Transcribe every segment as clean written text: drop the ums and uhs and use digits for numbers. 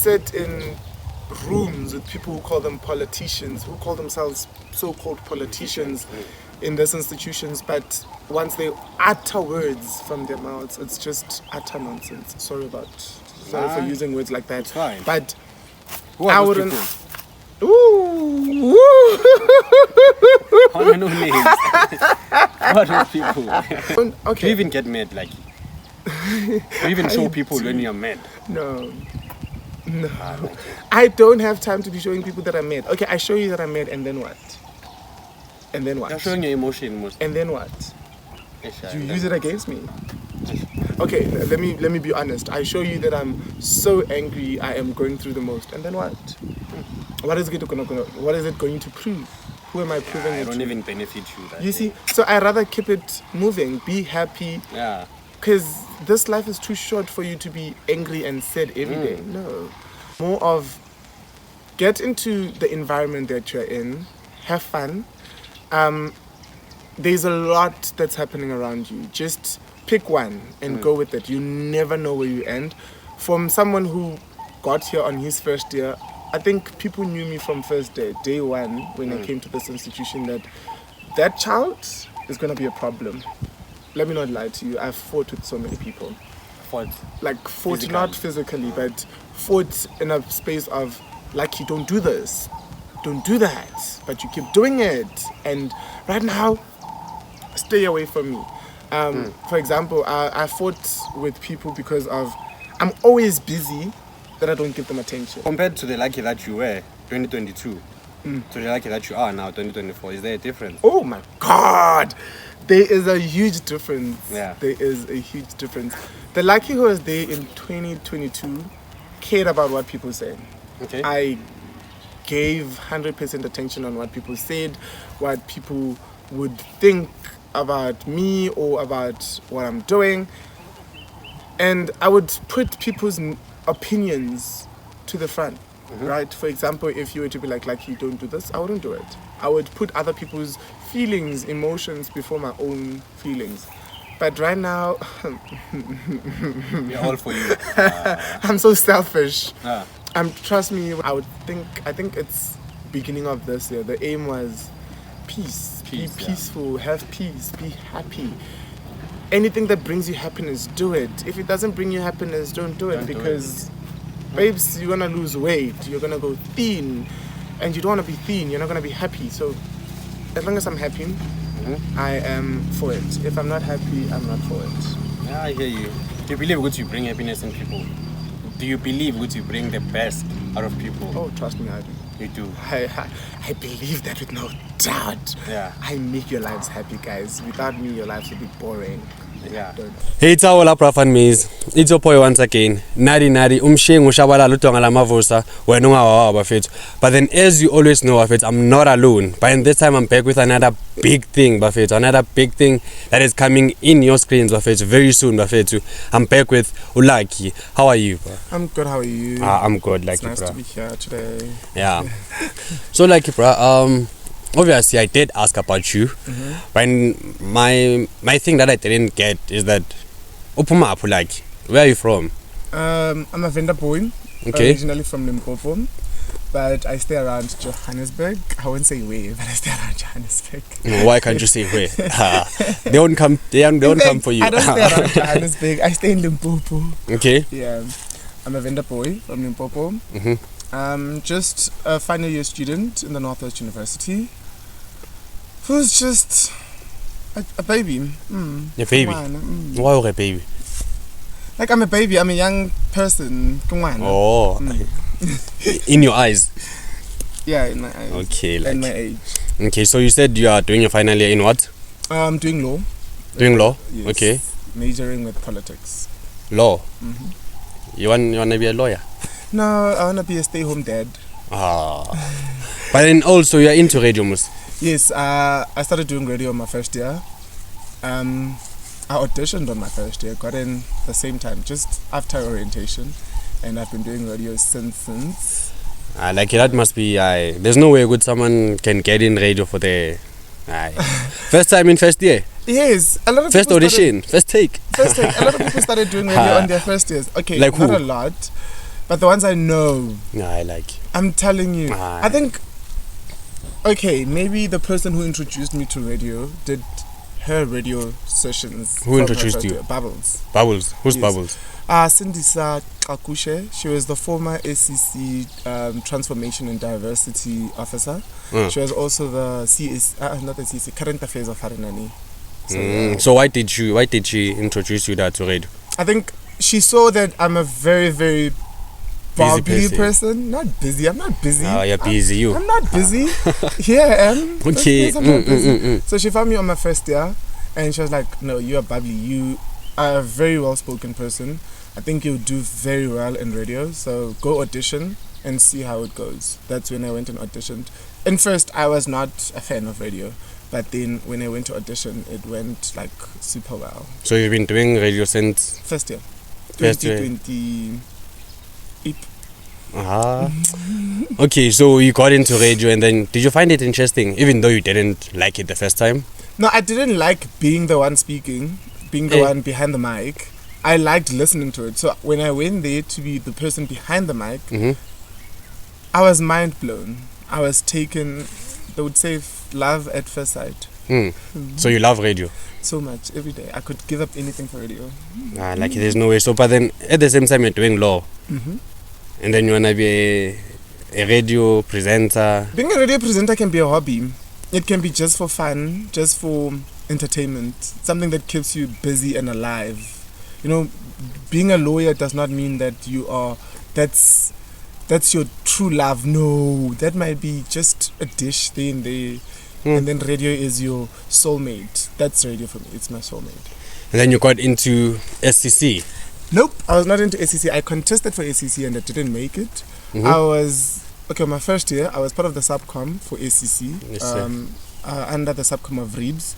sit in rooms with people who call them politicians, who call themselves so-called politicians in these institutions, but once they utter words from their mouths, it's just utter nonsense. Sorry for using words like that. It's fine. But Who are those people? Ooh. I don't know names. Who are those people? Okay. Do you even get mad? Like, do you even show people when you're mad? No. I don't have time to be showing people that I'm mad. Okay, I show you that I'm mad, and then what? And then what? You're showing your emotion most. And then what? You use it against me. Okay, let me be honest. I show you that I'm so angry, I am going through the most. And then what? What is it going to prove? Who am I proving it to? I don't even benefit you. You see? So I rather keep it moving, be happy. Yeah. Because this life is too short for you to be angry and sad every day. No. More of get into the environment that you're in, have fun. There's a lot that's happening around you. Just pick one and go with it. You never know where you end. From someone who got here on his first year, I think people knew me from first day one, when I came to this institution, that child is going to be a problem. Let me not lie to you. I've fought with so many people. Fought physically. Not physically, but fought in a space of, like, you don't do this, don't do that, but you keep doing it. And right now, stay away from me. For example, I fought with people because of I'm always busy that I don't give them attention. Compared to the lucky that you were 2022 to the lucky that you are now 2024, is there a difference? Oh my God! There is a huge difference. Yeah. There is a huge difference. The lucky who was there in 2022 cared about what people said. Okay. I gave 100% attention on what people said, what people would think about me or about what I'm doing. And I would put people's opinions to the front, right? For example, if you were to be like, you don't do this, I wouldn't do it. I would put other people's feelings, emotions before my own feelings. But right now, we're all for you. I'm so selfish. Ah. Trust me, I think it's beginning of this year. The aim was peace. Be peaceful, have peace, be happy. Anything that brings you happiness, do it. If it doesn't bring you happiness, don't do it, because babes, you're gonna lose weight, you're gonna go thin, and you don't wanna be thin, you're not gonna be happy. So as long as I'm happy, I am for it. If I'm not happy, I'm not for it. Yeah, I hear you. Do you believe good you bring happiness in people? Do you believe good you bring the best out of people? Oh, trust me, I do. You do. I believe that with no doubt. Yeah. I make your lives happy, guys. Without me, your lives would be boring. Yeah. Hey, it's our Riverfm maze. It's your boy once again. Nari umshengu shabala lutonga la mavosa wenunga wa bafethu. But then, as you always know, bafethu, I'm not alone. But this time I'm back with another big thing, bafethu. Another big thing that is coming in your screens, bafethu, very soon, bafethu. I'm back with Ulaki. How are you, bro? I'm good. How are you? I'm good, like it's nice bro. to be here today. Yeah. So, like, bro, obviously I did ask about you, but my thing that I didn't get is that Upumapu, like, where are you from? I'm a vendor boy, originally from Limpopo, but I stay around Johannesburg. I won't say where, but I stay around Johannesburg. Why can't you say where? They don't come for you. I don't stay around Johannesburg. I stay in Limpopo. Okay. Yeah, I'm a vendor boy from Limpopo. Just a final year student in the Northwest University. Who's just a baby. A baby? Why are a baby? Like, I'm a baby, I'm a young person. Oh. In your eyes? Yeah, in my eyes. Okay, like. In my age. Okay, so you said you are doing your final year in what? Doing law. Doing law? Yes. Okay. Majoring with politics. Law? You wanna be a lawyer? No, I wanna be a stay-home dad. But then also you're into radio music. Yes, I started doing radio my first year. I auditioned on my first year, got in the same time, just after orientation, and I've been doing radio since. Like, that must be, there's no way good someone can get in radio for the first time in first year. Yes, a lot of first audition, first take. A lot of people started doing radio on their first years. Okay, like not who? A lot. But the ones I know, No, I like. I'm telling you, Ah. I think, okay, maybe the person who introduced me to radio did her radio sessions. Who from her introduced first you? year. Bubbles. Bubbles. Who's Yes. Bubbles? Sindisa Kakushe. She was the former SCC Transformation and Diversity Officer. She was also the not the CSC, Current Affairs of Harinani. So, So why did she introduce you that to radio? I think she saw that I'm a very, very bubbly person. person. Not busy. I'm not busy. Oh, you're busy, you. I'm not busy. Here I am. Okay. I'm not busy. So she found me on my first year, and she was like, "No, you are bubbly. You are a very well-spoken person. I think you'll do very well in radio. So go audition and see how it goes." That's when I went and auditioned. And first, I was not a fan of radio, but then when I went to audition, it went like super well. So you've been doing radio since First year, First year. 2028. Okay, so you got into radio, and then did you find it interesting, even though you didn't like it the first time? No, I didn't like being the one speaking, being the one behind the mic. I liked listening to it. So when I went there to be the person behind the mic, I was mind blown. I was taken, they would say, love at first sight. So you love radio? So much, every day. I could give up anything for radio. Like there's no way. So, but then at the same time you're doing law, and then you wanna be a radio presenter. Being a radio presenter can be a hobby. It can be just for fun, just for entertainment, something that keeps you busy and alive. You know, being a lawyer does not mean that you are, that's your true love. No, that might be just a dish there and there. And then radio is your soulmate. That's radio for me. It's my soulmate. And then you got into SCC. Nope, I was not into SCC. I contested for SCC and I didn't make it. I was, my first year, I was part of the subcom for SCC, Yes, sir. under the subcom of RIBS.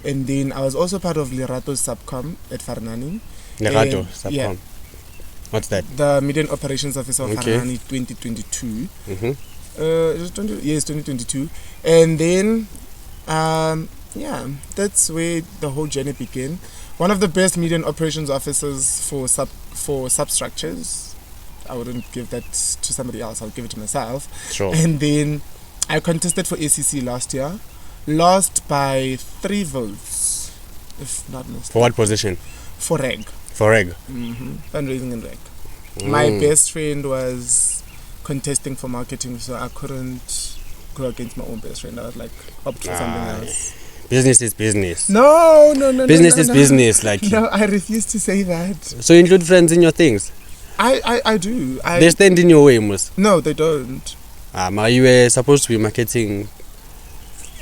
And then I was also part of Lerato's subcom at Farnani. Lerato, And- Subcom. yeah. What's that? The Media and Operations Officer of Okay. Farnani 2022. Is it 20? Yes, 2022. And then, that's where the whole journey began. One of the best media and operations officers for substructures. I wouldn't give that to somebody else. I'll give it to myself. Sure. And then I contested for ACC last year. Lost by 3 votes, if not mistaken. For what position? For reg. For reg. Fundraising and reg. My best friend was contesting for marketing, so I couldn't go against my own best friend. I was like, opt for something else. Business is business. No. Business no, is no. business. Like, No, I refuse to say that. so you include friends in your things. I do. They stand in your way, Mus. No, they don't. Ma, you were supposed to be marketing.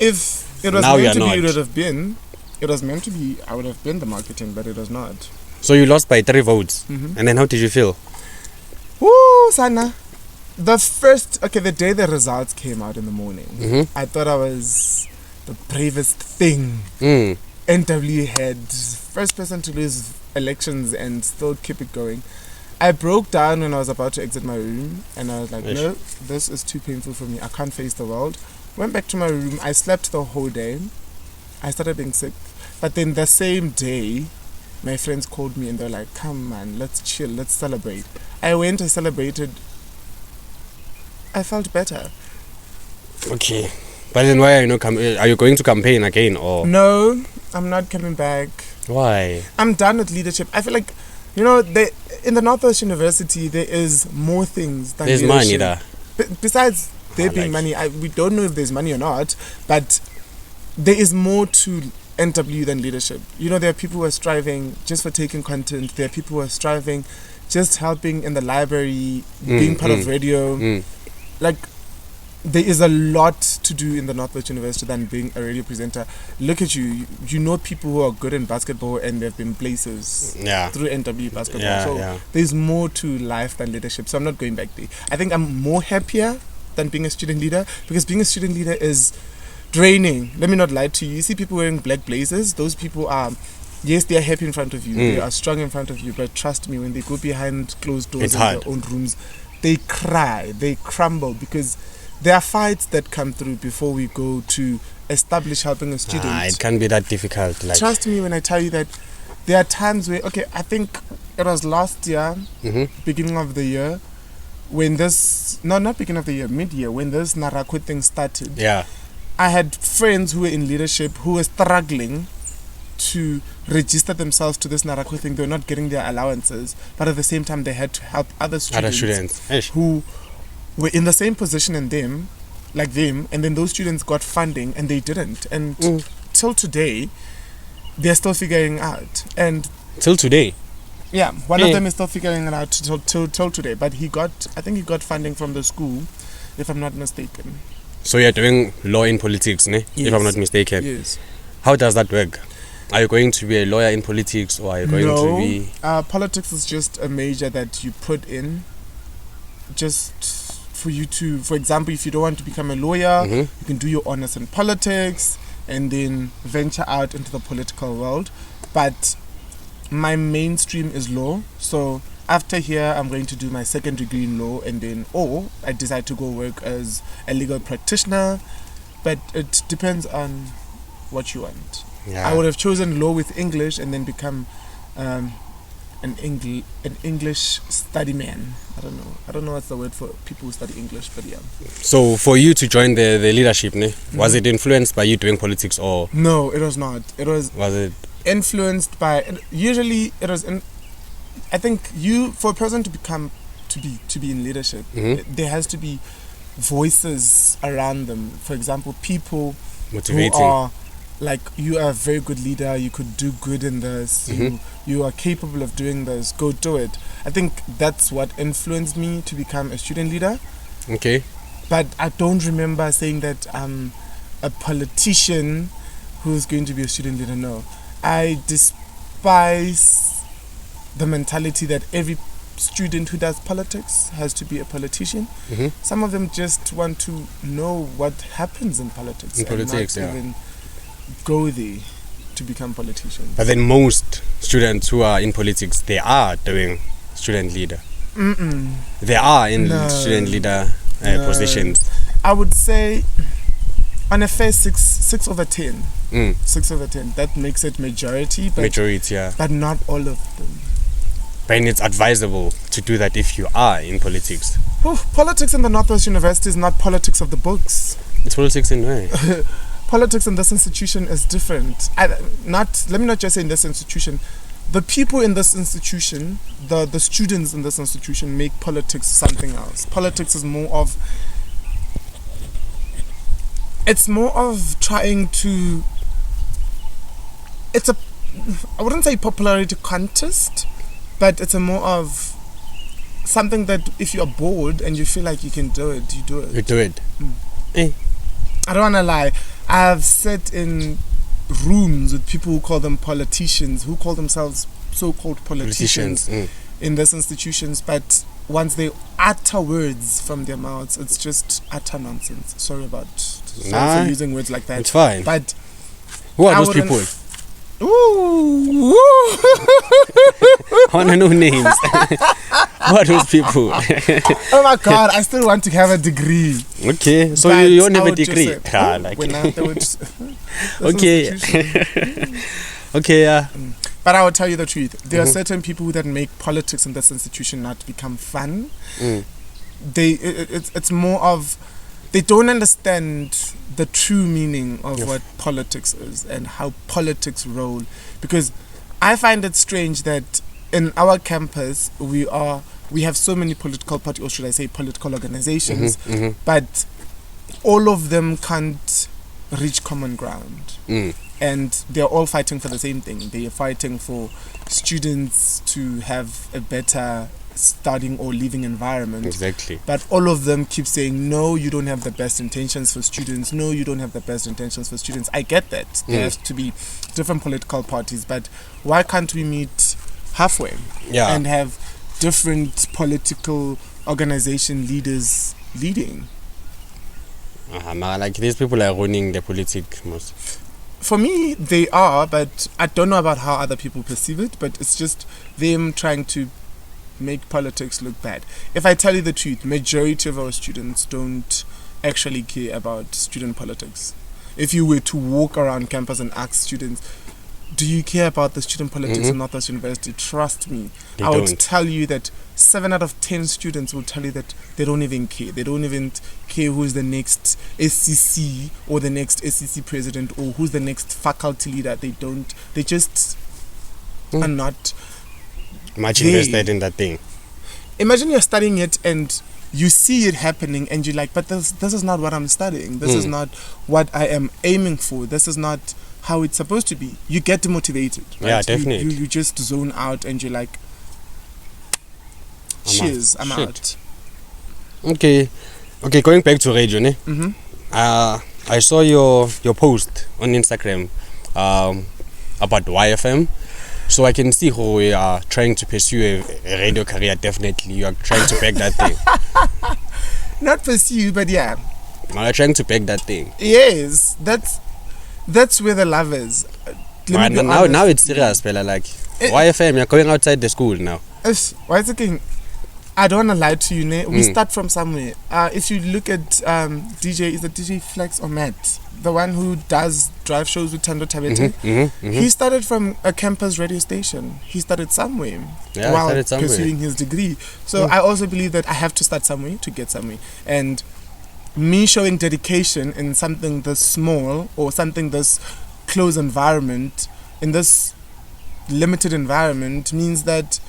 If it was Now meant to you're be, it not. would have been. It was meant to be, I would have been the marketing, but it was not. So you lost by 3 votes. And then how did you feel? Woo, Sana. The day the results came out in the morning, I thought I was the bravest thing NW had. First person to lose elections and still keep it going. I broke down when I was about to exit my room and I was like, no, this is too painful for me. I can't face the world. Went back to my room. I slept the whole day. I started being sick. But then the same day, my friends called me and they're like, come man, let's chill, let's celebrate. I went and celebrated. I felt better. Okay. But then why are you not are you going to campaign again or? No, I'm not coming back. Why? I'm done with leadership. I feel like, in the Northwest University, there is more things than There's leadership. money there. Besides there being money, we don't know if there's money or not, but there is more to NW than leadership. There are people who are striving just for taking content. There are people who are striving just helping in the library, being part of radio. Like, there is a lot to do in the Northwest University than being a radio presenter. Look at you. You know people who are good in basketball and they've been places through NW basketball. So there's more to life than leadership. So I'm not going back there. I think I'm more happier than being a student leader, because being a student leader is draining. Let me not lie to you. You see people wearing black blazers. Those people are, yes, they are happy in front of you. They are strong in front of you. But trust me, when they go behind closed doors It's in hard. their own rooms, they cry, they crumble, because there are fights that come through before we go to establish helping a student. It can't be that difficult. Like, Trust me when I tell you that there are times where, I think it was last year, beginning of the year, when this, no, not beginning of the year, mid-year, when this Narakwe thing started, Yeah. I had friends who were in leadership who were struggling to register themselves to this Narakwe thing. They were not getting their allowances, but at the same time they had to help other students, Eish. who were in the same position in them, like them, and then those students got funding and they didn't. And till today, they're still figuring out. And Till today. yeah, one of them is still figuring it out till today. But I think he got funding from the school, if I'm not mistaken. So you're doing law in politics, ne? Yes. If I'm not mistaken. Yes. How does that work? Are you going to be a lawyer in politics, or are you going to be... Politics is just a major that you put in just for you to, for example, if you don't want to become a lawyer, you can do your honors in politics and then venture out into the political world. But my mainstream is law, so after here I'm going to do my second degree in law, and then I decide to go work as a legal practitioner. But it depends on what you want. Yeah. I would have chosen law with English and then become an English study man. I don't know what's the word for people who study English, but yeah. So for you to join the leadership, ne? Was it influenced by you doing politics, or... No, it was not. Was it influenced by... Usually it was... I think for a person to be in leadership, there has to be voices around them. For example, people motivating? who are like, you are a very good leader, you could do good in this, you are capable of doing this, go do it. I think that's what influenced me to become a student leader. Okay. But I don't remember saying that I'm a politician who's going to be a student leader. No. I despise the mentality that every student who does politics has to be a politician. Some of them just want to know what happens in politics. Not even go there to become politicians. But then most students who are in politics, they are doing student leader. They are in student leader positions. I would say on a fair 6 over 10. 6 over 10. That makes it majority. Yeah. But not all of them. But it's advisable to do that if you are in politics. Politics in the Northwest University is not politics of the books. It's politics in way. Politics in this institution is different. Let me not just say in this institution. The people in this institution, the students in this institution, make politics something else. Politics is more of... It's more of trying to... I wouldn't say popularity contest, but it's a more of something that if you're bored and you feel like you can do it, you do it. You do it. I don't want to lie. I've sat in rooms with people who call them politicians, who call themselves so-called politicians in these institutions, but once they utter words from their mouths, it's just utter nonsense. Sorry for using words like that. It's fine. But who are those people? Ooh. I want to know names. Who are those people? Oh my God, I still want to have a degree. Okay, so But you don't have I a would just degree? say, Okay. Okay, yeah. But I will tell you the truth. There are certain people that make politics in this institution not become fun. It's more of, they don't understand the true meaning of what politics is and how politics roll. Because I find it strange that in our campus we have so many political parties, or should I say political organizations, but all of them can't reach common ground. And they're all fighting for the same thing. They are fighting for students to have a better studying or living environment. Exactly. But all of them keep saying, no, you don't have the best intentions for students. No, you don't have the best intentions for students. I get that. There has to be different political parties, but why can't we meet halfway and have different political organization leaders leading? Like these people are running the politics most. For me, they are, but I don't know about how other people perceive it, but it's just them trying to make politics look bad. If I tell you the truth, majority of our students don't actually care about student politics. If you were to walk around campus and ask students, do you care about the student politics in Northwest University? Trust me, They I would don't. tell you that 7 out of 10 students will tell you that they don't even care. They don't even care who's the next SCC or the next SCC president or who's the next faculty leader. They don't. They just are not. Much They- invested in that thing. Imagine you're studying it and you see it happening and you're like, but this is not what I'm studying. This is not what I am aiming for. This is not how it's supposed to be. You get demotivated. Right? Yeah, definitely. You just zone out and you're like, I'm cheers, out. I'm Shit. out. Okay, going back to radio, ne? Mm-hmm. I saw your post on Instagram about YFM. So I can see how you are trying to pursue a radio career. Definitely, you are trying to beg that thing. Not pursue, but yeah. You are trying to beg that thing. Yes, that's where the love is. Let me be Now honest. it's serious, fella. Like YFM, you're going outside the school now. Why is it king? I don't want to lie to you, ne? We start from somewhere. If you look at DJ, is it DJ Flex or Matt? The one who does drive shows with Tando Tabete. He started from a campus radio station. He started somewhere Yeah, while started somewhere. pursuing his degree. So I also believe that I have to start somewhere to get somewhere. And me showing dedication in something this small or something this close environment, in this limited environment, means that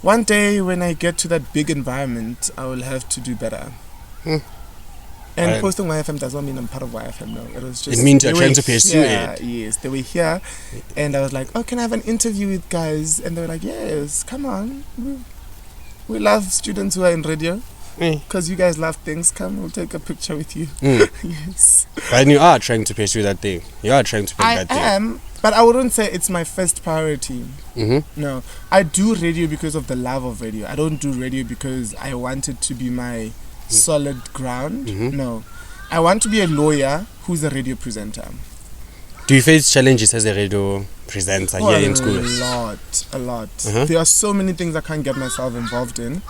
one day when I get to that big environment, I will have to do better. And Right. posting YFM does not mean I'm part of YFM, no. It was just... It means you're they trying were to pursue here, it. Yes, they were here. And I was like, oh, can I have an interview with guys? And they were like, yes, come on. We love students who are in radio. Because you guys love things. Come, we'll take a picture with you. Yes. But you are trying to pursue that thing. You are trying to beg I that thing. am, but I wouldn't say it's my first priority. No, I do radio because of the love of radio. I don't do radio because I want it to be my solid ground. No, I want to be a lawyer who's a radio presenter. Do you face challenges as a radio presenter here in school? A lot. There are so many things I can't get myself involved in.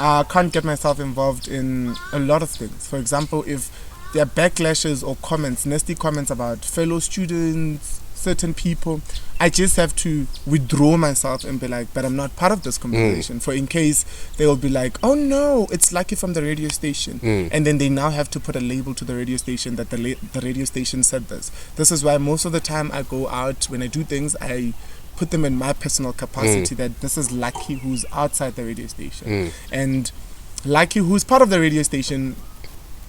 I can't get myself involved in a lot of things. For example, if there are backlashes or comments, nasty comments about fellow students, certain people, I just have to withdraw myself and be like, but I'm not part of this conversation. For in case they will be like, oh no, it's Lucky from the radio station. And then they now have to put a label to the radio station that the radio station said this. This is why most of the time I go out, when I do things, I put them in my personal capacity that this is Lucky who's outside the radio station. And Lucky who's part of the radio station,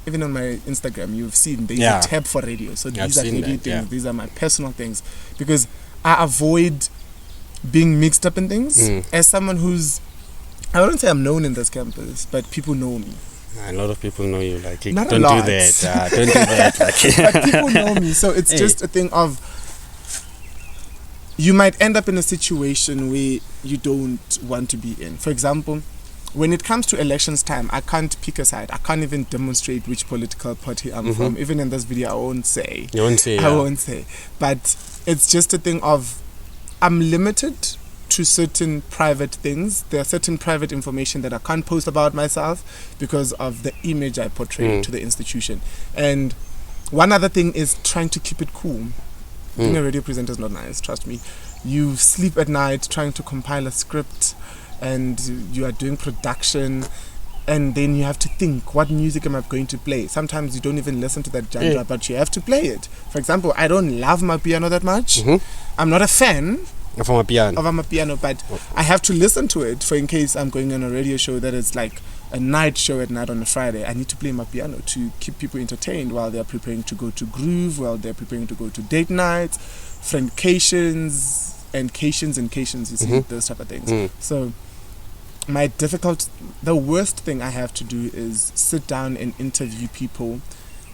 even on my Instagram, you've seen there's a tab for radio. So these are radio things. These are my personal things. Because I avoid being mixed up in things. As someone who's, I wouldn't say I'm known in this campus, but people know me. A lot of people know you. Like, Not a don't lot. do that. Don't do that. Like, But people know me. So it's just a thing of, you might end up in a situation where you don't want to be in. For example, when it comes to elections time, I can't pick a side. I can't even demonstrate which political party I'm from. Even in this video, I won't say. You won't say. I won't say. But it's just a thing of, I'm limited to certain private things. There are certain private information that I can't post about myself because of the image I portray to the institution. And one other thing is trying to keep it cool. Being a radio presenter is not nice, trust me. You sleep at night trying to compile a script, and you are doing production, and then you have to think, what music am I going to play? Sometimes you don't even listen to that genre, but you have to play it. For example, I don't love Mapiano that much. I'm not a fan From a piano. of Amapiano, but I have to listen to it for in case I'm going on a radio show that is like a night show at night on a Friday. I need to play Mapiano to keep people entertained while they're preparing to go to Groove, while they're preparing to go to date nights, friendcations, and cations, you see, those type of things. So the worst thing I have to do is sit down and interview people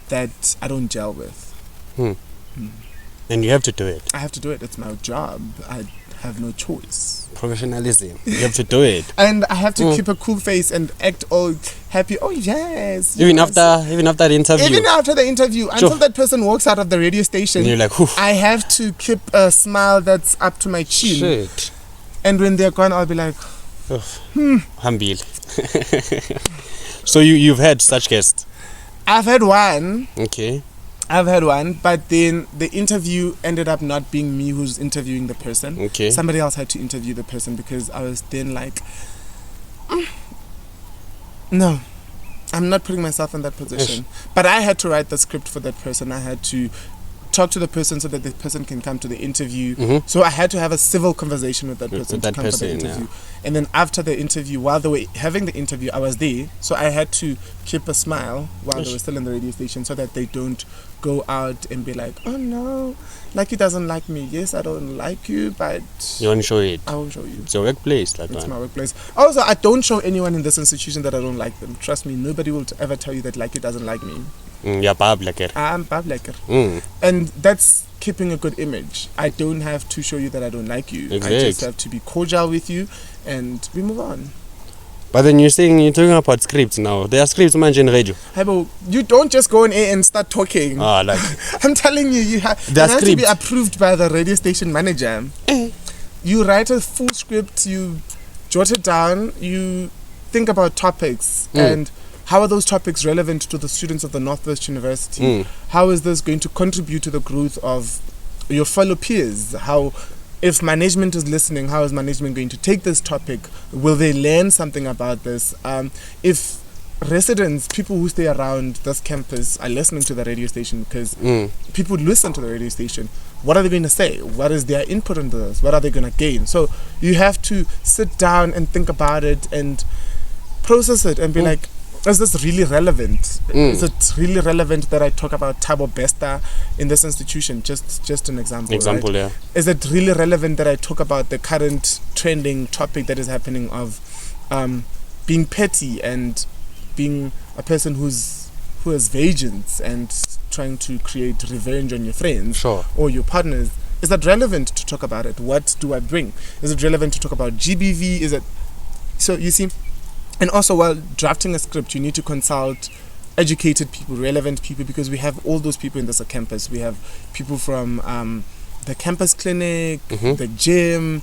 that I don't gel with. And you have to do it. I have to do it. It's my job. I have no choice. Professionalism. You have to do it. And I have to keep a cool face and act all happy. Oh yes. Even yes. after the interview. Even after the interview, until that person walks out of the radio station, And you're like, "Oof." I have to keep a smile that's up to my chin. Shit. And when they're gone, I'll be like, Humble. So you've had such guests. I've had one. Okay. I've had one, but then the interview ended up not being me who's interviewing the person. Okay. Somebody else had to interview the person because I was then like, no, I'm not putting myself in that position. Yes. But I had to write the script for that person. I had to talk to the person so that the person can come to the interview. Mhm. So I had to have a civil conversation with that With person that to come for the person, interview. And then after the interview, while they were having the interview, I was there. So I had to keep a smile while Yes. they were still in the radio station so that they don't go out and be like, oh no, Lucky doesn't like me. Yes, I don't like you, but You won't show it. I won't show you. It's your workplace, that It's one. my workplace. Also, I don't show anyone in this institution that I don't like them. Trust me, nobody will ever tell you that Lucky doesn't like me. Yeah, bab lekker. I'm Bablekker. Mm. And that's keeping a good image. I don't have to show you that I don't like you. I Exact. just have to be cordial with you and we move on. But then you're talking about scripts now. There are scripts man in radio. Hey, but you don't just go on air and start talking. Ah, like I'm telling you, you have There are to be scripts. approved by the radio station manager. You write a full script, you jot it down, you think about topics and how are those topics relevant to the students of the Northwest University? How is this going to contribute to the growth of your fellow peers? How, if management is listening, how is management going to take this topic? Will they learn something about this? If residents, people who stay around this campus are listening to the radio station, because people listen to the radio station, what are they going to say? What is their input into this? What are they going to gain? So you have to sit down and think about it and process it and be like, is this really relevant? Is it really relevant that I talk about Thabo Bester in this institution? Just an example. example, right? yeah. Is it really relevant that I talk about the current trending topic that is happening of being petty and being a person who has vengeance and trying to create revenge on your friends Sure. or your partners? Is that relevant to talk about it? What do I bring? Is it relevant to talk about GBV? Is it so? You see. And also, while drafting a script, you need to consult educated people, relevant people, because we have all those people in this campus. We have people from the campus clinic, the gym,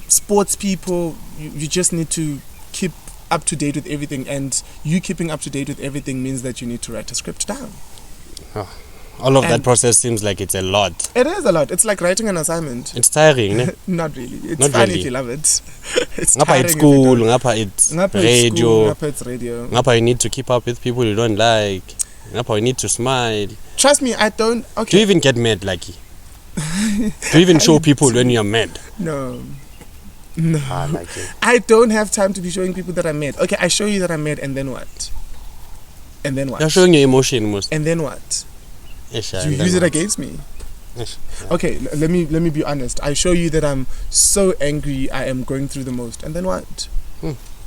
sports people. You just need to keep up to date with everything. And you keeping up to date with everything means that you need to write a script down. All of that And- process seems like it's a lot. It is a lot. It's like writing an assignment. It's tiring, ne? Not really. It's Not fun really. if you love it. It's Ngapha tiring it's if you school, don't. ngapha it's Ngapha it's radio, school, ngapha it's radio. ngapha you need to keep up with people you don't like, ngapha you need to smile. Trust me, I don't. Do Okay. you even get mad, Lucky? Do you even show people when you're mad? No. Ah, Lucky. I don't have time to be showing people that I'm mad. Okay, I show you that I'm mad, and then what? And then what? You're showing your emotion most. And then what? Yes, You use it against me. Yes. Okay, let me be honest. I show you that I'm so angry. I am going through the most, and then what?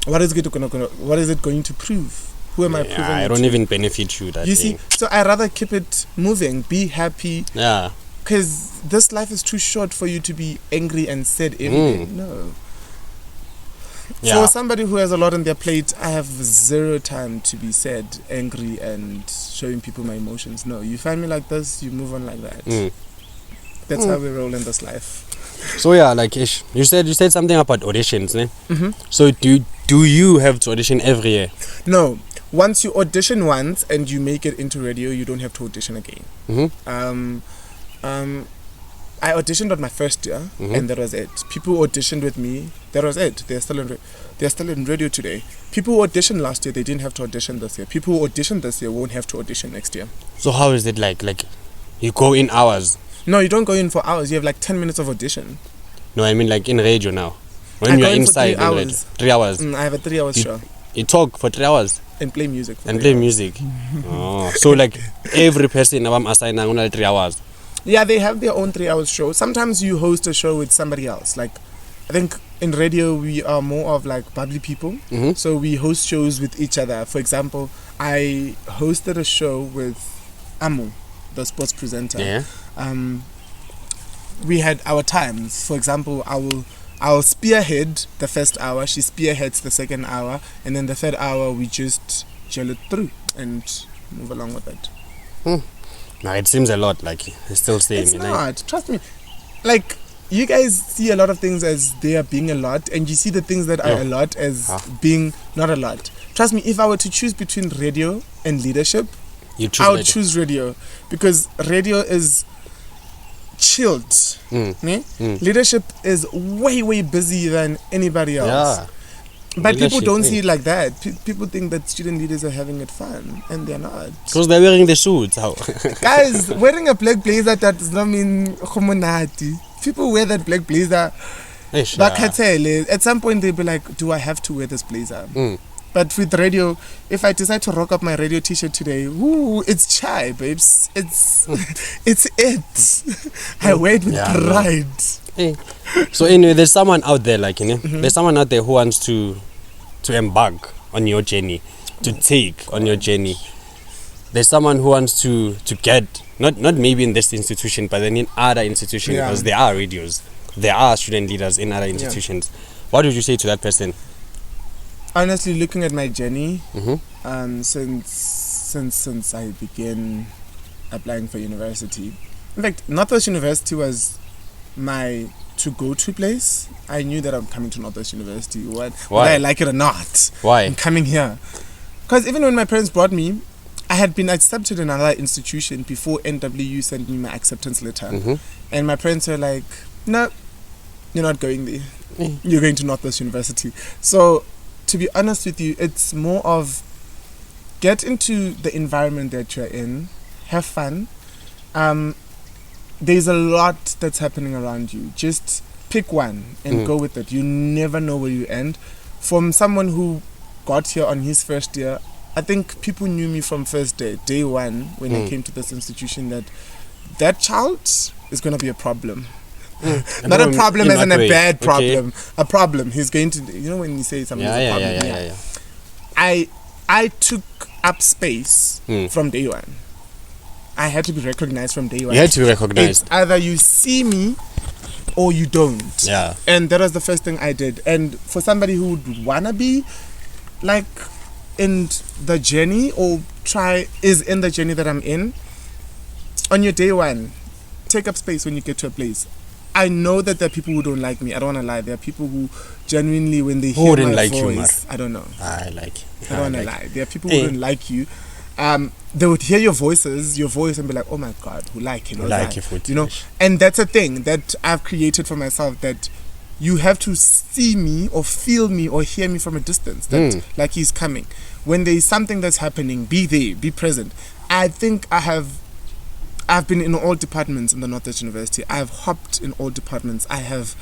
What is it going to prove? Who am I proving? Yeah, I it don't to? even benefit you that You thing. see, so I rather keep it moving. Be happy, Yeah. because this life is too short for you to be angry and sad every day. No. Yeah. For somebody who has a lot on their plate, I have zero time to be sad, angry, and showing people my emotions. No, you find me like this, you move on like that. That's how we roll in this life. So yeah, like Ish, you said something about auditions, ne? So do you have to audition every year? No, once you audition once and you make it into radio, you don't have to audition again. I auditioned on my first year, and that was it. People who auditioned with me, that was it. They're still in radio today. People who auditioned last year, they didn't have to audition this year. People who auditioned this year won't have to audition next year. So how is it like? Like you go in hours? No, you don't go in for hours. You have like 10 minutes of audition. No, I mean like in radio now. When I you're go in for inside 3 in radio. hours. 3 hours. I have a 3 hours show You talk for 3 hours and play music. For and 3 play hours. music. Oh, so like every person I'm assigned only 3 hours. Yeah, they have their own 3 hours show. Sometimes you host a show with somebody else. Like, I think in radio we are more of like bubbly people. So we host shows with each other. For example, I hosted a show with Amu, the sports presenter. Yeah. We had our times. For example, I'll spearhead the first hour. She spearheads the second hour, and then the third hour we just gel it through and move along with it. No, it seems a lot like it's still same. It's you know? not. Trust me. Like, you guys see a lot of things as they are being a lot, and you see the things that are a lot as being not a lot. Trust me, if I were to choose between radio and leadership, You choose I would radio. choose radio because radio is chilled. Ne? Leadership is way busy than anybody else. Yeah. But people Leadership, don't eh? see it like that. People think that student leaders are having it fun, and they're not. Because they're wearing the suits. How? Guys, wearing a black blazer that does not mean khumunati. People wear that black blazer. Eish, yeah. Bakhathele. At some point they'll be like, do I have to wear this blazer? But with radio, if I decide to rock up my radio t-shirt today, ooh, it's chai, babes. It's it. I wear it with Yeah, pride. Hey. So anyway, there's someone out there, like, you know, there's someone out there who wants to embark on your journey, to take on your journey. There's someone who wants to get, not maybe in this institution, but then in other institutions, Yeah. because there are radios, there are student leaders in other institutions. What would you say to that person? Honestly, looking at my journey, since I began applying for university, in fact, Northwest University was my to-go-to place. I knew that I'm coming to Northwest University, whether I like it or not. Why? I'm coming here. Because even when my parents brought me, I had been accepted in another institution before NWU sent me my acceptance letter. And my parents were like, no, you're not going there. You're going to Northwest University. So, to be honest with you, it's more of get into the environment that you're in, have fun. There's a lot that's happening around you. Just pick one and go with it. You never know where you end. From someone who got here on his first year, I think people knew me from first day one, when I came to this institution, that child is going to be a problem. Not a problem as in a bad problem. Okay. A problem. He's going to, you know, when you say something is a problem. I took up space from day one. I had to be recognized from day one. You had to be recognized. It's either you see me or you don't. Yeah. And that was the first thing I did. And for somebody who would wanna be like in the journey or is in the journey that I'm in, on your day one, take up space when you get to a place. I know that there are people who don't like me. I don't want to lie. There are people who genuinely, when they hear my like voice, you, I don't know. I like. I don't want to lie. There are people who don't like you. They would hear your voice, and be like, "Oh my God, who like him?" You know. And that's a thing that I've created for myself, that you have to see me or feel me or hear me from a distance. That like he's coming. When there is something that's happening, be there, be present. I think I've been in all departments in the Northwest University. I've hopped in all departments. I have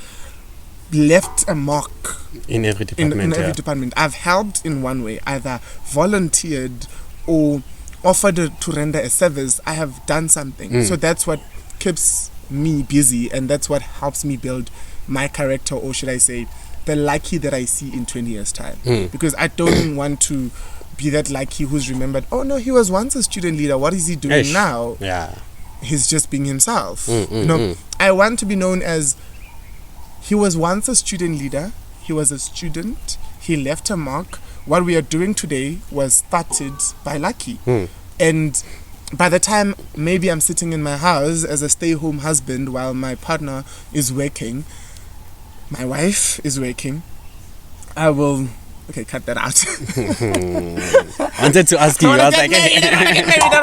left a mark in every department. In every department. I've helped in one way, either volunteered or offered to render a service. I have done something. So that's what keeps me busy, and that's what helps me build my character, or should I say, the Lucky that I see in 20 years' time. Because I don't want to be that Lucky who's remembered, oh no, he was once a student leader. What is he doing now? Yeah. He's just being himself. I want to be known as, he was once a student leader, he was a student, he left a mark. What we are doing today was started by Lucky. And by the time maybe I'm sitting in my house as a stay-home husband while my partner is working, my wife is working, I will... Okay, cut that out. I wanted to ask you. I was like, I don't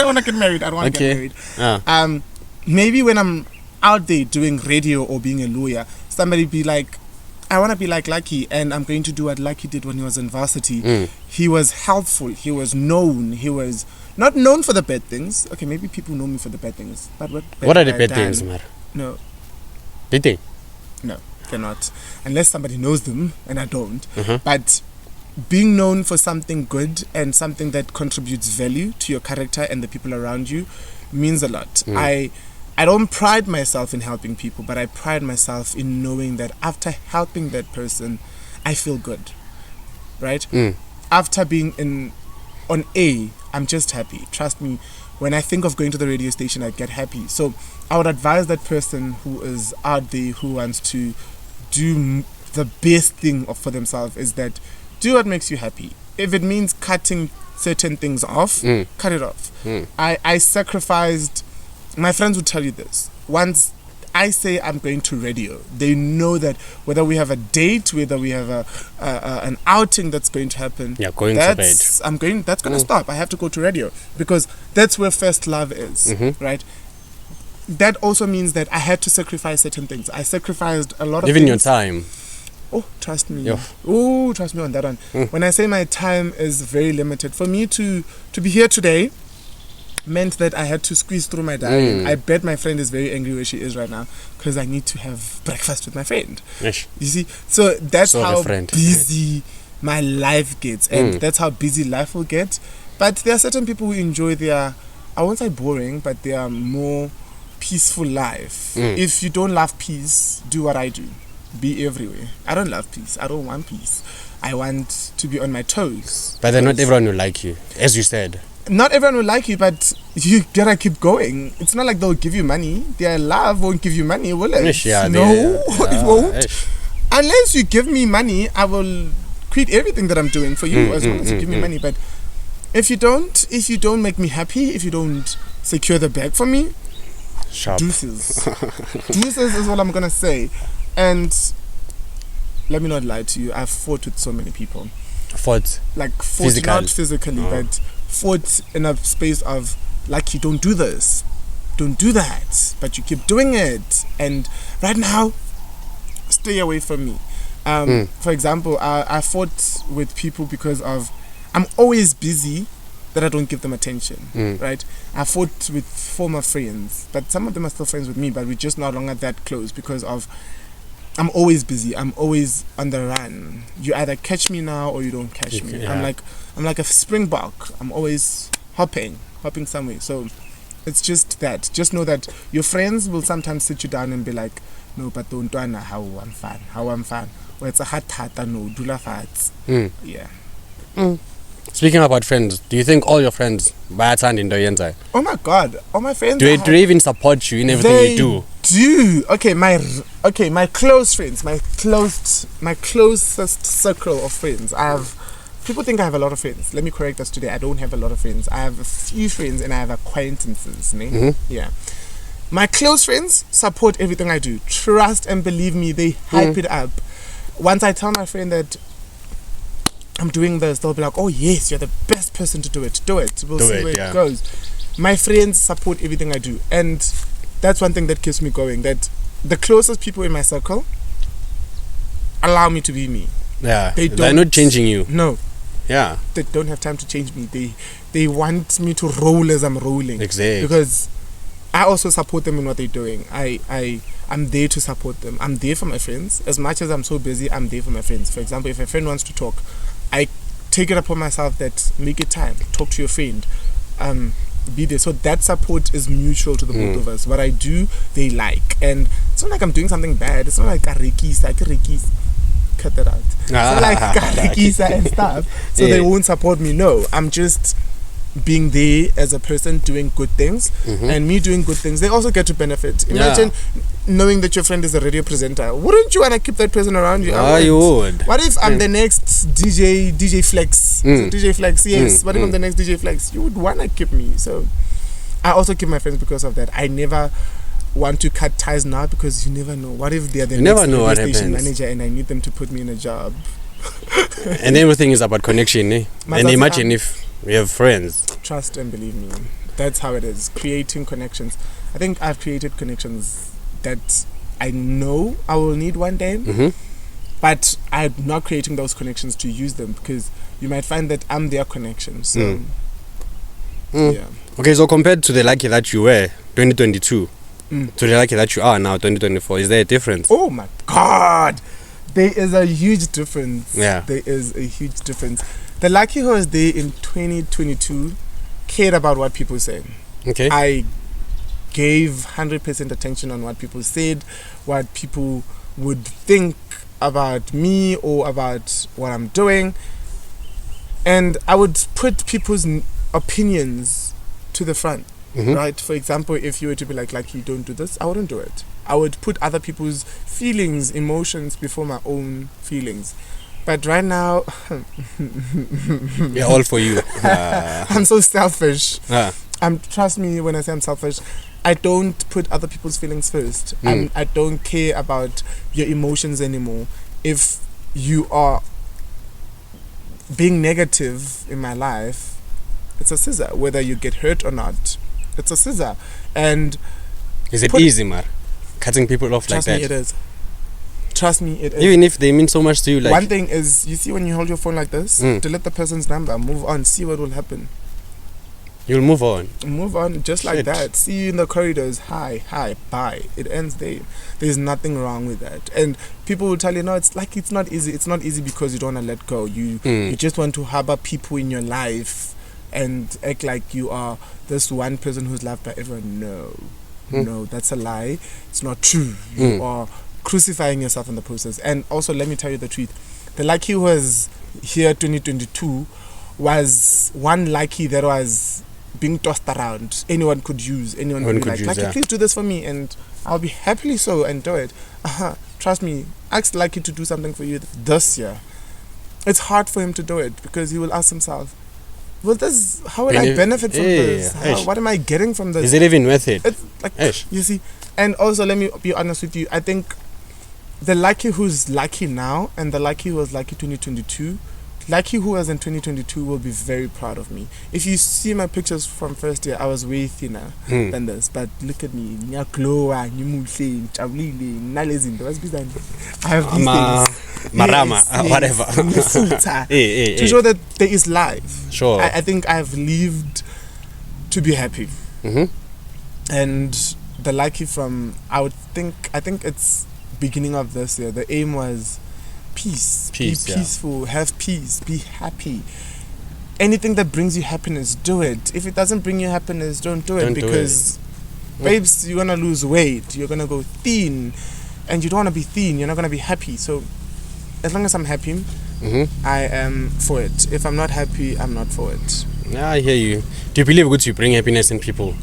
want to get married. I don't want to get married. Maybe when I'm out there doing radio or being a lawyer, somebody be like, I want to be like Lucky, and I'm going to do what Lucky did when he was in varsity. He was helpful. He was known. He was not known for the bad things. Okay, maybe people know me for the bad things. But what are the bad things, Mar? No. Bad thing? No. They're not, unless somebody knows them, and I don't. But being known for something good and something that contributes value to your character and the people around you means a lot. I don't pride myself in helping people, but I pride myself in knowing that after helping that person, I feel good, right? After being on A, I'm just happy. Trust me, when I think of going to the radio station, I get happy. So I would advise that person who is out there, who wants to do the best thing for themselves, is that do what makes you happy. If it means cutting certain things off, cut it off. I sacrificed, my friends would tell you this, once I say I'm going to radio, they know that whether we have a date, whether we have an outing that's going to happen, Yeah, going to bed. that's going to stop. I have to go to radio because that's where first love is, right? That also means that I had to sacrifice certain things. I sacrificed a lot of Even things. your time. Oh, trust me. Yeah. Oh, trust me on that one. When I say my time is very limited, for me to be here today meant that I had to squeeze through my diary. I bet my friend is very angry where she is right now because I need to have breakfast with my friend. Yes. You see? So that's So how friend. busy my life gets, and that's how busy life will get. But there are certain people who enjoy their, I won't say boring, but they are more peaceful life. If you don't love peace, do what I do. Be everywhere. I don't love peace. I don't want peace. I want to be on my toes. But then not everyone will like you, as you said. Not everyone will like you, but you gotta keep going. It's not like they'll give you money. Their love won't give you money, will it? Yes, yeah, No, it won't. Yes. Unless you give me money, I will quit everything that I'm doing for you as long as you give me money. But if you don't make me happy, if you don't secure the bag for me, Sharp. deuces. Deuces is what I'm gonna say. And let me not lie to you, I've fought with so many people. Fought. Like fought Physical. not physically, but fought in a space of like, you don't do this, don't do that, but you keep doing it. And right now, stay away from me. For example, I fought with people because of I'm always busy that I don't give them attention, right? I fought with former friends, but some of them are still friends with me, but we're just no longer that close because of I'm always busy. I'm always on the run. You either catch me now or you don't catch me. Yeah. I'm like a springbok. I'm always hopping somewhere. So it's just that. Just know that your friends will sometimes sit you down and be like, no, but don't know how I'm fine. Or it's a hard no, dula fats. Yeah. Speaking about friends, do you think all your friends bayathanda into oyenzayo? Oh my God. All my friends. Do they even support you in everything They you do? do. Okay, my close friends, my closest circle of friends. People think I have a lot of friends. Let me correct us today. I don't have a lot of friends. I have a few friends and I have acquaintances. Yeah. My close friends support everything I do. Trust and believe me, they hype it up. Once I tell my friend that I'm doing this, they'll be like, oh yes, you're the best person to do it. We'll see where it goes. My friends support everything I do. And that's one thing that keeps me going. That the closest people in my circle allow me to be me. Yeah. They're They're not changing you. No. Yeah. They don't have time to change me. They want me to roll as I'm rolling. Exactly. Because I also support them in what they're doing. I'm there to support them. I'm there for my friends. As much as I'm so busy, I'm there for my friends. For example, if a friend wants to talk, I take it upon myself that make it time. Talk to your friend. Be there. So that support is mutual to the both of us. What I do, they like. And it's not like I'm doing something bad. It's not like Karikisa. Cut that out. It's not like Karikisa and stuff. So they won't support me. No. I'm just being there as a person doing good things, and me doing good things, they also get to benefit. Imagine knowing that your friend is a radio presenter. Wouldn't you want to keep that person around you? You would. What if I'm the next DJ Flex? So DJ Flex, yes. What if I'm the next DJ Flex? You would want to keep me. So I also keep my friends because of that. I never want to cut ties now because you never know. What if they're the next radio station manager and I need them to put me in a job? And everything is about connection, eh? My And daughter, imagine if we have friends. Trust and believe me. That's how it is. Creating connections. I think I've created connections that I know I will need one day. But I'm not creating those connections to use them because you might find that I'm their connection. So, yeah. Okay, so compared to the lucky that you were 2022 to the lucky that you are now 2024, is there a difference? Oh my God! There is a huge difference. Yeah. There is a huge difference. The lucky who was there in 2022 cared about what people said. Okay. I gave 100% attention on what people said, what people would think about me or about what I'm doing. And I would put people's opinions to the front, right? For example, if you were to be like you don't do this, I wouldn't do it. I would put other people's feelings, emotions before my own feelings. But right now, Yeah, all for you. I'm so selfish. Ah. Trust me when I say I'm selfish. I don't put other people's feelings first. I don't care about your emotions anymore. If you are being negative in my life, it's a scissor. Whether you get hurt or not, it's a scissor. And is it easy, Mar? Cutting people off like that? Trust me, it is. Trust me, it is. Even if they mean so much to you, like one thing is, you see when you hold your phone like this, delete the person's number, move on, see what will happen. You'll move on. Move on, just like that. See you in the corridors. Hi, bye. It ends there. There's nothing wrong with that. And people will tell you, no, it's not easy. It's not easy because you don't want to let go. You just want to harbor people in your life and act like you are this one person who's loved by everyone. No, that's a lie. It's not true. You are crucifying yourself in the process. And also, let me tell you the truth. The Lucky who was here 2022 was one Lucky that was being tossed around. Anyone could use. Anyone could be like, Lucky, please do this for me, and I'll be happily so and do it. Trust me, ask Lucky to do something for you this year. It's hard for him to do it because he will ask himself, how will I benefit from this? What am I getting from this? Is it even worth it? It's like, you see. And also, let me be honest with you. I think the Lucky who's lucky now and the Lucky who was lucky 2022, Lucky who was in 2022 will be very proud of me. If you see my pictures from first year, I was way thinner than this. But look at me. I have these things. Marama, whatever. To show that there is life. Sure. I think I've lived to be happy. And the Lucky from, I think it's beginning of this year, the aim was peace, be peaceful, have peace, be happy. Anything that brings you happiness, do it. If it doesn't bring you happiness, don't do it, because babes, you're gonna lose weight, you're gonna go thin, and you don't want to be thin, you're not gonna be happy. So as long as I'm happy, I am for it. If I'm not happy, I'm not for it. Yeah, I hear you. Do you believe good you bring happiness in people?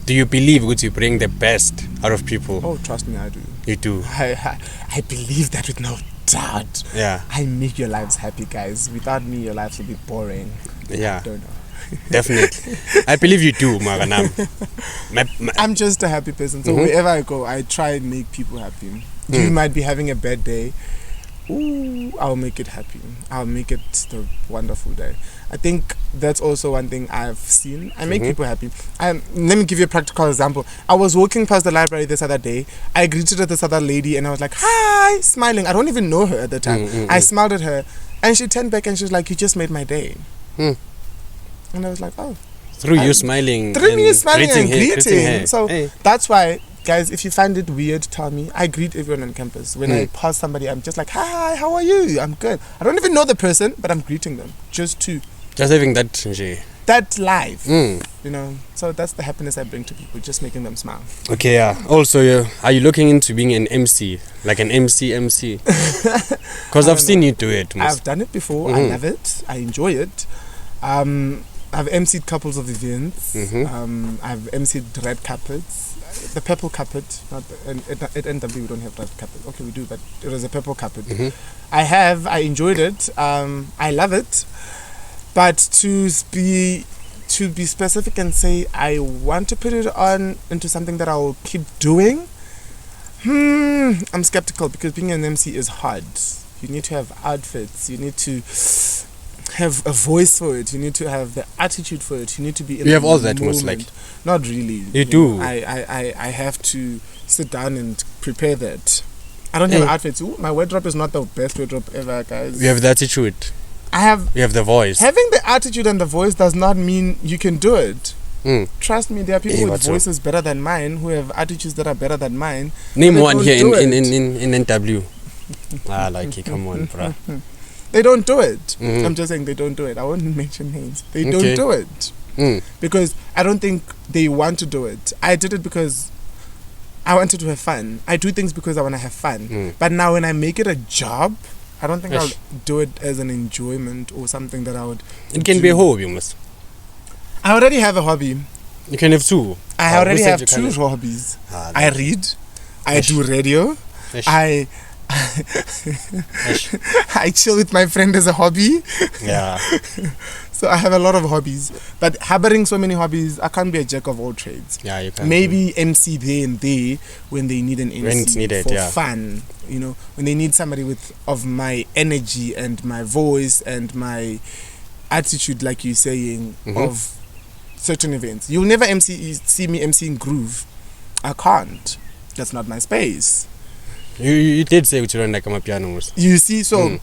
Do you believe good you bring the best out of people? Oh, trust me, I do. You do? I believe that with no doubt. Yeah. I make your lives happy, guys. Without me, your lives will be boring. Yeah. I don't know. Definitely. I believe you do, Maranam. I'm just a happy person. So wherever I go, I try and make people happy. You might be having a bad day. Ooh, I'll make it happy. I'll make it the wonderful day. I think that's also one thing I've seen. I make people happy. Let me give you a practical example. I was walking past the library this other day. I greeted this other lady and I was like, hi, smiling. I don't even know her at the time. I smiled at her and she turned back and she was like, you just made my day. And I was like, oh. Through you smiling. Through me smiling and greeting. Her. So that's why, guys, if you find it weird, tell me. I greet everyone on campus. When I pass somebody, I'm just like, hi, how are you? I'm good. I don't even know the person, but I'm greeting them. Just having that life, you know. So that's the happiness I bring to people, just making them smile. Okay, yeah. Also, are you looking into being an MC, like an MC? Because I've seen you do it. I've done it before. I love it. I enjoy it. I've emceed couples of events. I've emceed red carpets. The purple carpet, not at NW we don't have red carpet. Okay, we do, but it was a purple carpet. I enjoyed it. I love it. But to be specific and say I want to put it on into something that I will keep doing, I'm skeptical, because being an MC is hard. You need to have outfits. You need to have a voice for it. You need to have the attitude for it. You need to be in you have all that moment. most like not really. You do. I have to sit down and prepare that. I don't have outfits. Ooh, my wardrobe is not the best wardrobe ever, guys. You have the attitude. You have the voice. Having the attitude and the voice does not mean you can do it. Trust me, there are people with voices better than mine who have attitudes that are better than mine. Name one here in NW. Like it. Come on, bruh. They don't do it. I'm just saying they don't do it. I won't mention names. They don't do it. Because I don't think they want to do it. I did it because I wanted to have fun. I do things because I want to have fun. But now when I make it a job, I don't think I'll do it as an enjoyment or something that I would It can be a hobby, almost. I already have a hobby. You can have two. I already have two hobbies. I read. I do radio. I chill with my friend as a hobby. Yeah. So I have a lot of hobbies, but harboring so many hobbies, I can't be a jack of all trades. Yeah, you can. Maybe MC there and there when they need an MC When it's needed, for yeah. fun. When they need somebody of my energy and my voice and my attitude, like you're saying, of certain events. You'll never see me MCing groove. I can't. That's not my space. You did say you don't like amapiano. You see, so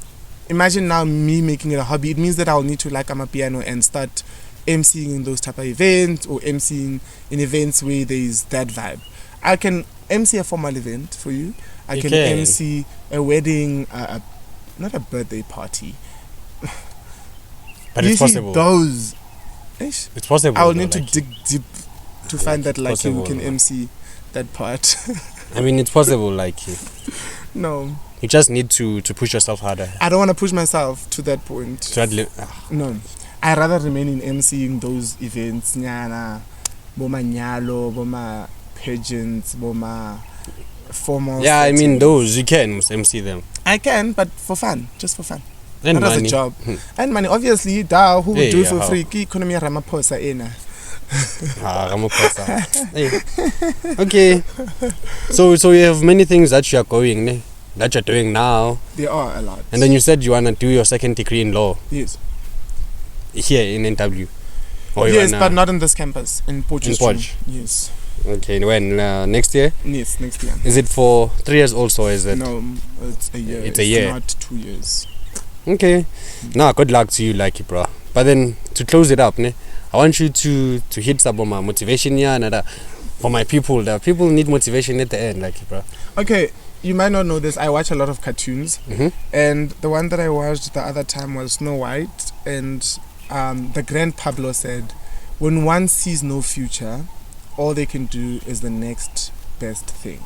imagine now me making it a hobby. It means that I'll need to like amapiano and start MCing in those type of events or MCing in events where there's that vibe. I can MC a formal event for you. I can MC a wedding, not a birthday party. But you it's see possible. Those. It's possible. I'll need to dig deep to find that like you possible, can man. MC that part. I mean, it's possible. Like No. you just need to push yourself harder. I don't want to push myself to that point. No. I rather remain in MCing those events. Nyana, boma nyalo, boma pageants, boma formal. Yeah, I mean settings. those you can MC them. I can, but for fun, just for fun. And Not as money. a job. And money, obviously, who would do it for how? free? Ki economy ya Ramaphosa ena. Ramaphosa. Hey. Okay. So you have many things that you are that you're doing now. There are a lot. And then you said you wanna do your second degree in law Yes. here in NW. Or you Yes, wanna- but not in this campus. In Portugal. In Porch. Yes. Okay, when next year? Yes, next year. Is it for 3 years also? Or is it? No, it's a year. It's a year. Not 2 years. Okay. Nah, good luck to you, like it, bro. But then to close it up, I want you to hit some of my motivation here and for my people. The people need motivation at the end, like it, bro. Okay, you might not know this. I watch a lot of cartoons, and the one that I watched the other time was Snow White, and the Grand Pablo said, "When one sees no future, all they can do is the next best thing."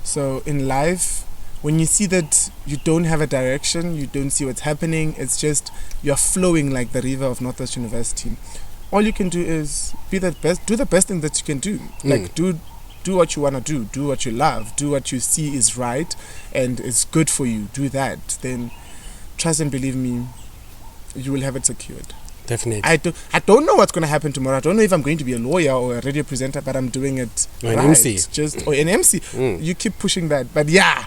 So in life, when you see that you don't have a direction, you don't see what's happening, it's just you're flowing like the river of Northwest University. All you can do is be the best, do the best thing that you can do. Like do what you want to do what you love, do what you see is right and is good for you. Do that. Then trust and believe me, you will have it secured. Definitely. I don't know what's going to happen tomorrow. I don't know if I'm going to be a lawyer or a radio presenter, but I'm doing it Or an right. MC. Or an MC. You keep pushing that, but yeah.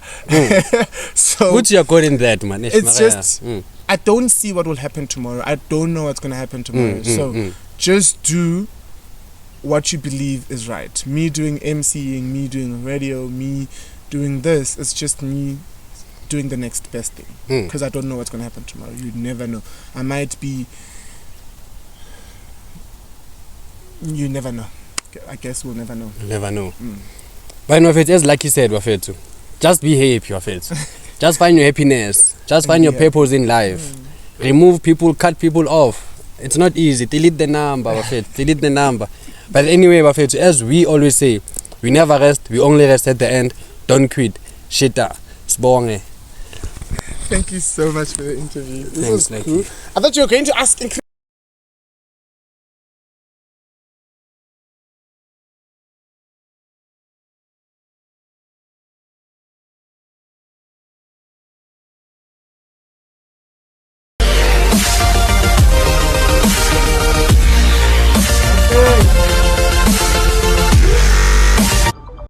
So Put your code in that, man. it's just I don't see what will happen tomorrow. I don't know what's going to happen tomorrow. So just do what you believe is right. Me doing MCing, me doing radio, me doing this, it's just me doing the next best thing. Because I don't know what's going to happen tomorrow. You never know. I might be... You never know. I guess we'll never know. You never know. But Wafet, as like you said, Wafet, just be happy, Wafet. Just find your happiness. Just find your purpose in life. Remove people, cut people off. It's not easy. Delete the number, Wafet. Delete the number. But anyway, Wafet, as we always say, we never rest. We only rest at the end. Don't quit. Shita. Sbonge. Thank you so much for the interview. This Thanks, was cool. I thought you were going to ask